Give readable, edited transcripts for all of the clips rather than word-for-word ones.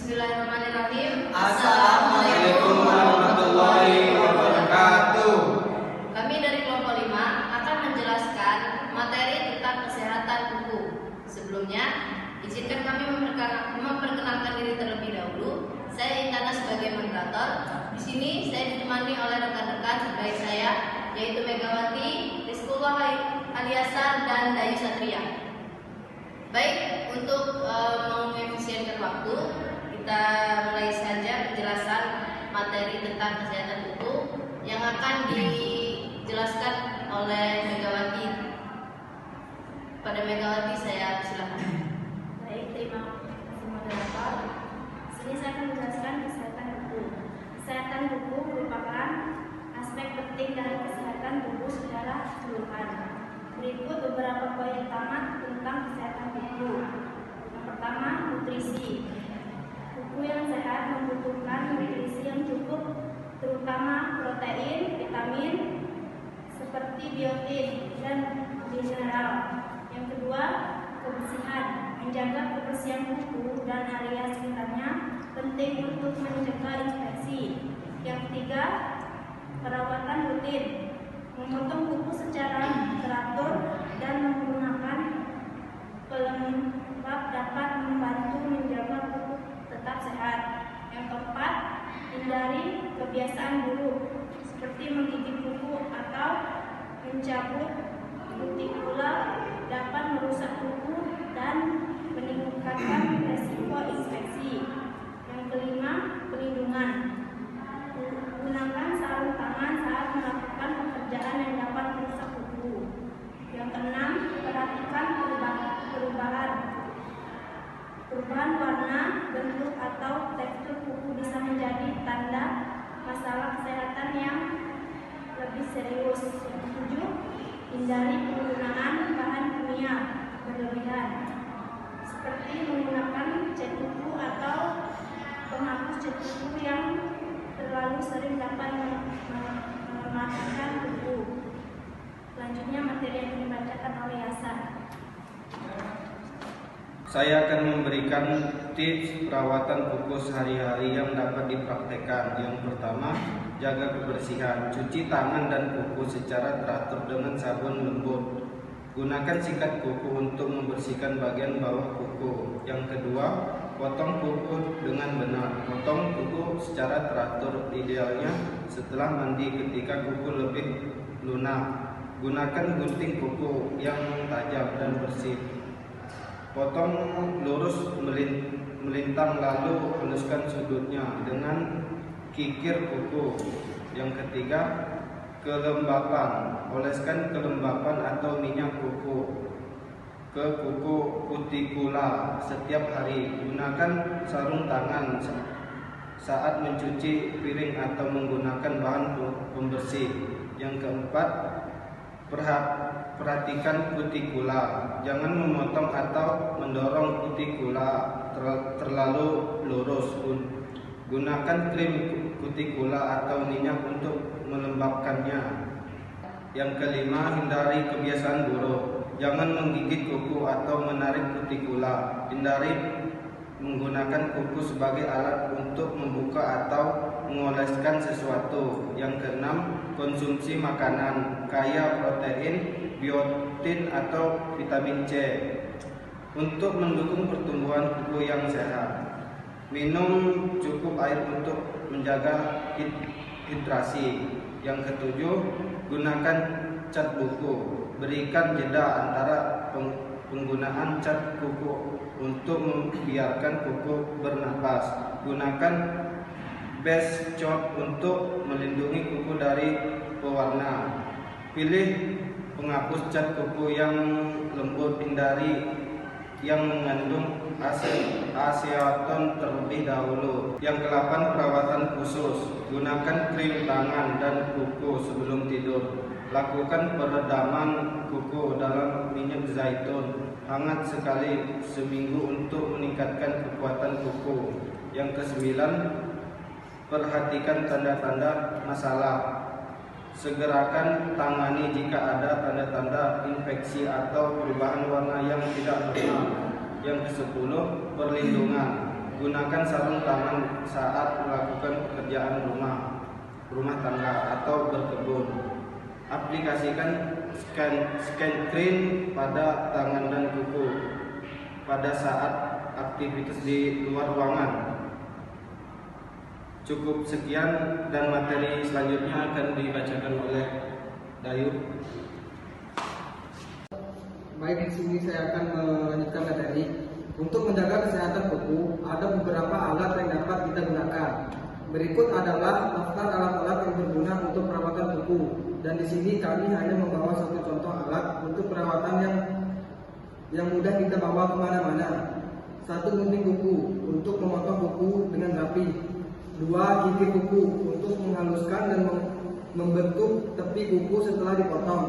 Bismillahirrahmanirrahim. Assalamualaikum warahmatullahi wabarakatuh. Kami dari kelompok 5 akan menjelaskan materi tentang kesehatan kuku. Sebelumnya, izinkan kami memperkenalkan diri terlebih dahulu. Saya Intana sebagai moderator. Di sini saya ditemani oleh rekan-rekan baik saya, yaitu Megawati, Rizkullah Aliasa, dan Dayu Satria. Baik, untuk mengefisienkan waktu, kita mulai saja penjelasan materi tentang kesehatan kuku yang akan dijelaskan oleh Megawati. Pada Megawati saya silakan. Baik, terima kasih moderator. Sini saya akan menjelaskan kesehatan kuku. Kesehatan kuku merupakan aspek penting dari kesehatan tubuh secara keseluruhan. Berikut beberapa poin utama tentang kesehatan kuku. Yang pertama, nutrisi. Kuku yang sehat membutuhkan nutrisi yang cukup, terutama protein, vitamin, seperti biotin dan mineral. Yang kedua, kebersihan. Menjaga kebersihan kuku dan area sekitarnya penting untuk mencegah infeksi. Yang ketiga, perawatan rutin. Memotong kuku secara teratur dan menggunakan pelembab dapat membantu menjaga kuku tetap sehat. Yang keempat, hindari kebiasaan buruk seperti menggigit kuku atau mencabut kutikula dapat merusak kuku dan meningkatkan resiko infeksi. Yang kelima, pelindungan. Gunakan sarung tangan saat melakukan pekerjaan yang dapat merusak kuku. Yang keenam, perhatikan perubahan warna, bentuk atau tekstur kuku bisa menjadi tanda masalah kesehatan yang lebih serius. Yang ketujuh, hindari penggunaan bahan kimia berlebihan seperti menggunakan cat kuku atau penghapus cat kuku yang terlalu sering dapat mematikan kuku. Selanjutnya materi yang dibacakan oleh Hasan. Saya akan memberikan tips perawatan kuku sehari-hari yang dapat dipraktekkan. Yang pertama, jaga kebersihan. Cuci tangan dan kuku secara teratur dengan sabun lembut. Gunakan sikat kuku untuk membersihkan bagian bawah kuku. Yang kedua, potong kuku dengan benar. Potong kuku secara teratur, idealnya setelah mandi ketika kuku lebih lunak. Gunakan gunting kuku yang tajam dan bersih. Potong lurus melintang lalu haluskan sudutnya dengan kikir kuku. Yang ketiga, kelembapan. Oleskan kelembapan atau minyak kuku ke kuku kutikula setiap hari. Gunakan sarung tangan saat mencuci piring atau menggunakan bahan pembersih. Yang keempat, perhatikan kutikula. Jangan memotong atau mendorong kutikula terlalu lurus. Gunakan krim kutikula atau minyak untuk melembabkannya. Yang kelima, hindari kebiasaan buruk. Jangan menggigit kuku atau menarik kutikula. Hindari menggunakan kuku sebagai alat untuk membuka atau mengoleskan sesuatu. Yang keenam, konsumsi makanan kaya protein, biotin atau vitamin C untuk mendukung pertumbuhan kuku yang sehat. Minum cukup air untuk menjaga hidrasi. Yang ketujuh, gunakan cat kuku. Berikan jeda antara penggunaan cat kuku untuk membiarkan kuku bernapas. Gunakan base coat untuk melindungi kuku dari pewarna. Pilih penghapus cat kuku yang lembut, hindari yang mengandung aseton terlebih dahulu. Yang ke-8, perawatan khusus. Gunakan krim tangan dan kuku sebelum tidur. Lakukan peredaman kuku dalam minyak zaitun hangat sekali seminggu untuk meningkatkan kekuatan kuku. Yang ke-9, perhatikan tanda-tanda masalah. Segerakan tangani jika ada tanda-tanda infeksi atau perubahan warna yang tidak normal. Yang ke-10, perlindungan. Gunakan sarung tangan saat melakukan pekerjaan rumah tangga atau berkebun. Aplikasikan scan screen pada tangan dan kuku pada saat aktivitas di luar ruangan. Cukup sekian, dan materi selanjutnya akan dibacakan oleh Dayu. Baik, di sini saya akan melanjutkan materi. Untuk menjaga kesehatan kuku, ada beberapa alat yang dapat kita gunakan. Berikut adalah daftar alat-alat yang berguna untuk perawatan kuku. Dan di sini kami hanya membawa satu contoh alat untuk perawatan yang mudah kita bawa kemana-mana. 1. Gunting kuku untuk memotong kuku dengan rapi. 2. Gigit kuku untuk menghaluskan dan membentuk tepi kuku setelah dipotong.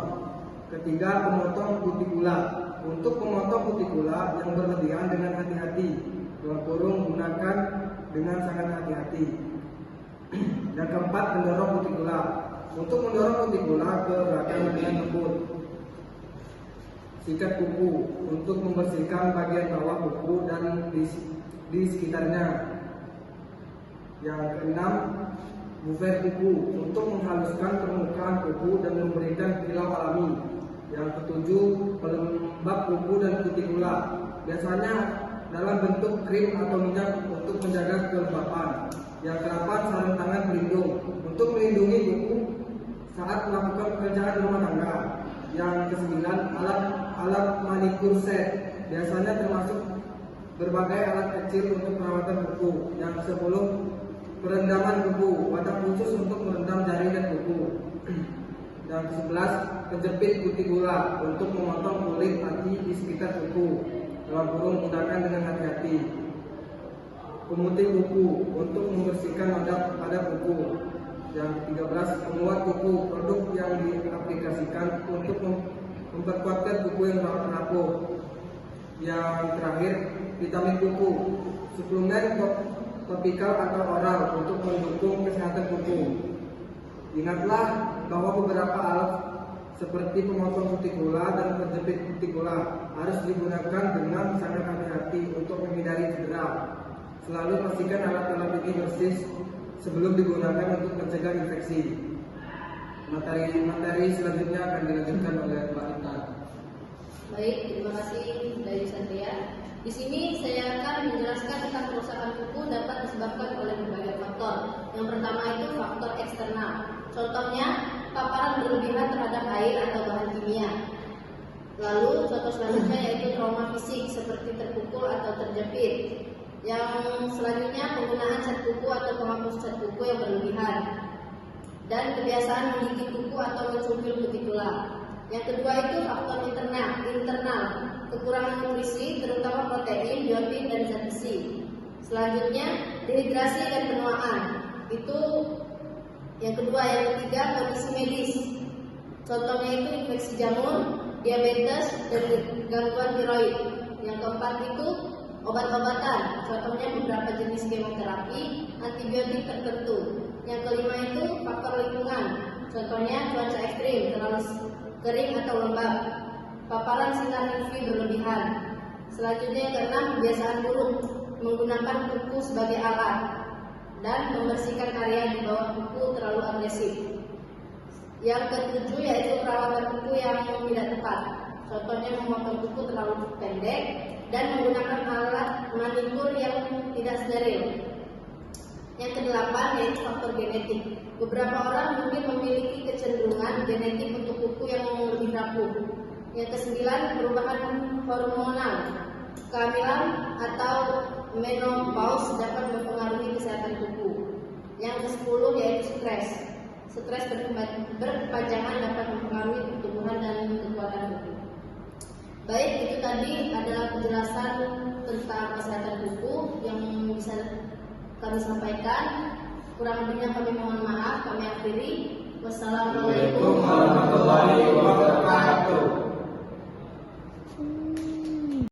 3. Pemotong kutikula untuk memotong kutikula yang berlebihan dengan hati-hati. Gunakan dengan sangat hati-hati. Yang 4. Mendorong kutikula untuk mendorong kutikula ke belakang dengan lembut. Sikat kuku untuk membersihkan bagian bawah kuku dan di sekitarnya. Yang 6. Buffer kuku untuk menghaluskan permukaan kuku dan memberikan kilau alami. Yang 7. Pelembab kuku dan kutikula, biasanya dalam bentuk krim atau minyak untuk menjaga kelembapan. Yang 8. Sarung tangan pelindung untuk melindungi kuku saat melakukan pekerjaan rumah tangga. Yang 9. Alat manikur set, biasanya termasuk berbagai alat kecil untuk perawatan kuku. Yang 10. Perendaman kuku, wadah khusus untuk merendam jari dan kuku. Yang 11. Penjepit kutikula untuk memotong kulit mati di sekitar kuku. Gunakan dengan hati-hati. Pemutih kuku untuk membersihkan wadah pada kuku. Yang 13. Penguat kuku, produk yang diaplikasikan untuk memperkuatkan kuku yang rapuh. Yang terakhir, vitamin kuku, suplemen topikal atau oral untuk mendukung kesehatan kuku. Ingatlah bahwa beberapa alat seperti pemotong kutikula dan penjepit kutikula harus digunakan dengan sangat hati-hati untuk menghindari cedera. Selalu pastikan alat-alat ini bersih sebelum digunakan untuk mencegah infeksi. Materi selanjutnya akan dilanjutkan oleh Mbak Intan. Baik, terima kasih dari Satria. Di sini saya akan menjelaskan tentang kerusakan kuku dapat disebabkan oleh berbagai faktor. Yang pertama itu faktor eksternal. Contohnya, paparan berlebihan terhadap air atau bahan kimia. Lalu contoh selanjutnya yaitu trauma fisik seperti terpukul atau terjepit. Yang selanjutnya penggunaan cat kuku atau penghapus cat kuku yang berlebihan. Dan kebiasaan menggigit kuku atau mencungkil kutikula. Yang kedua itu faktor internal, kekurangan nutrisi terutama protein, biotin, dan zat besi. Selanjutnya dehidrasi dan penuaan. Itu yang kedua. Yang ketiga kondisi medis. Contohnya itu infeksi jamur, diabetes, dan gangguan tiroid. Yang keempat itu obat-obatan. Contohnya beberapa jenis kemoterapi, antibiotik tertentu. Yang kelima itu faktor lingkungan. Contohnya cuaca ekstrim, terlalu kering atau lembab, paparan sinar UV berlebihan. Selanjutnya yang keenam kebiasaan buruk, menggunakan kuku sebagai alat dan membersihkan area di bawah kuku terlalu agresif. Yang ketujuh yaitu perawatan kuku yang tidak tepat. Contohnya memotong kuku terlalu pendek dan menggunakan alat manikur yang tidak steril. Yang kedelapan yaitu faktor genetik. Beberapa orang mungkin memiliki kecenderungan genetik untuk kuku yang lebih rapuh. Yang kesembilan perubahan hormonal. Kehamilan atau menopause dapat mempengaruhi kesehatan kuku. Yang ke-10 yaitu stres. Stres berkepanjangan dapat mempengaruhi pertumbuhan dan kekuatan kuku. Baik, itu tadi adalah penjelasan tentang kesehatan kuku yang bisa kami sampaikan. Kurang lebihnya kami mohon maaf. Kami akhiri. Wassalamualaikum warahmatullahi wabarakatuh.